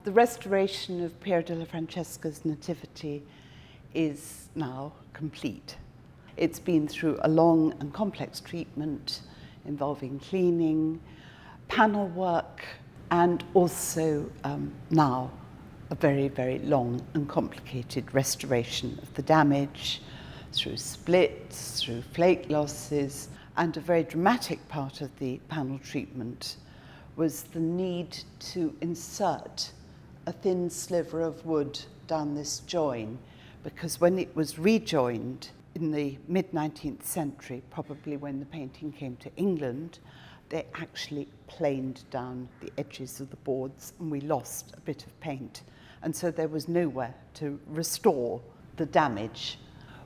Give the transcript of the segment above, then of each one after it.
The restoration of Piero della Francesca's Nativity is now complete. It's been through a long and complex treatment involving cleaning, panel work, and also now a very, very long and complicated restoration of the damage through splits, through flake losses, and a very dramatic part of the panel treatment was the need to insert a thin sliver of wood down this join, because when it was rejoined in the mid-19th century, probably when the painting came to England, they actually planed down the edges of the boards and we lost a bit of paint. And so there was nowhere to restore the damage.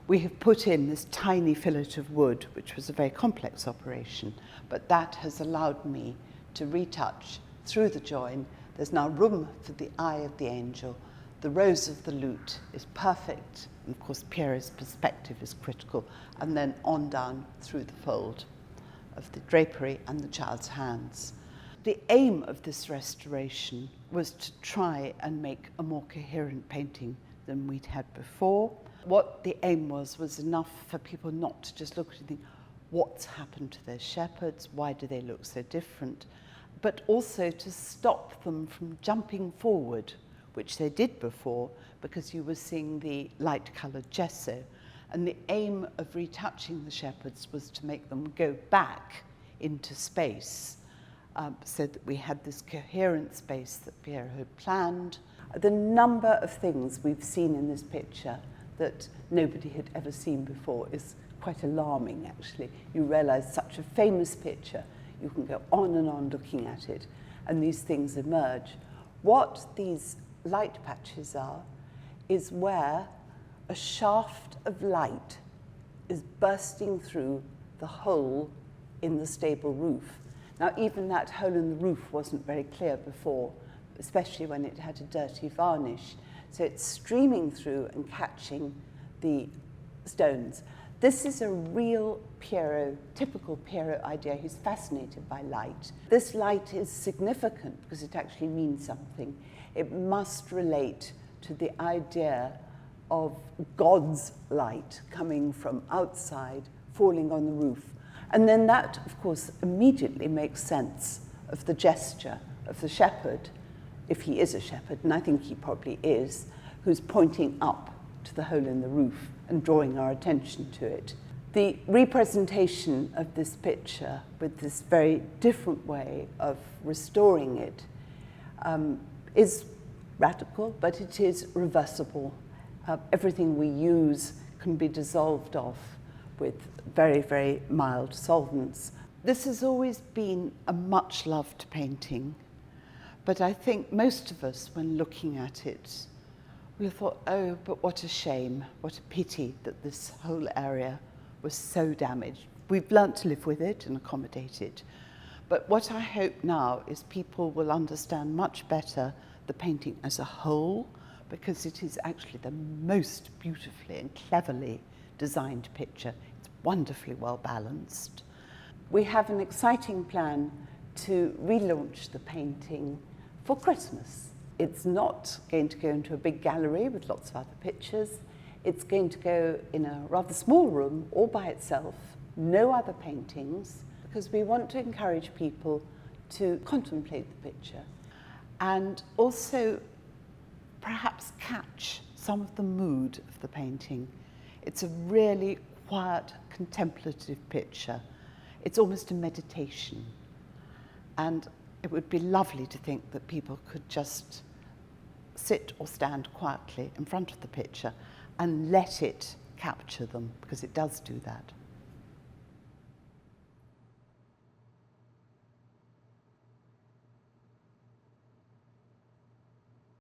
We have put in this tiny fillet of wood, which was a very complex operation, but that has allowed me to retouch through the join. There's now room for the eye of the angel. The rose of the lute is perfect. And of course, Piero's perspective is critical. And then on down through the fold of the drapery and the child's hands. The aim of this restoration was to try and make a more coherent painting than we'd had before. What the aim was enough for people not to just look at it and think, what's happened to those shepherds? Why do they look so different? But also to stop them from jumping forward, which they did before, because you were seeing the light-coloured gesso. And the aim of retouching the shepherds was to make them go back into space, so that we had this coherent space that Piero had planned. The number of things we've seen in this picture that nobody had ever seen before is quite alarming, actually. You realise such a famous picture, you can go on and on looking at it, and these things emerge. What these light patches are is where a shaft of light is bursting through the hole in the stable roof. Now, even that hole in the roof wasn't very clear before, especially when it had a dirty varnish. So it's streaming through and catching the stones. This is a real Piero, typical Piero idea. He's fascinated by light. This light is significant because it actually means something. It must relate to the idea of God's light coming from outside, falling on the roof. And then that, of course, immediately makes sense of the gesture of the shepherd, if he is a shepherd, and I think he probably is, who's pointing up to the hole in the roof and drawing our attention to it. The representation of this picture with this very different way of restoring it is radical, but it is reversible. Everything we use can be dissolved off with very, very mild solvents. This has always been a much-loved painting, but I think most of us, when looking at it, we thought, oh, but what a shame, what a pity that this whole area was so damaged. We've learnt to live with it and accommodate it. But what I hope now is people will understand much better the painting as a whole, because it is actually the most beautifully and cleverly designed picture. It's wonderfully well balanced. We have an exciting plan to relaunch the painting for Christmas. It's not going to go into a big gallery with lots of other pictures. It's going to go in a rather small room all by itself, no other paintings, because we want to encourage people to contemplate the picture and also perhaps catch some of the mood of the painting. It's a really quiet, contemplative picture. It's almost a meditation. And it would be lovely to think that people could just sit or stand quietly in front of the picture and let it capture them, because it does do that.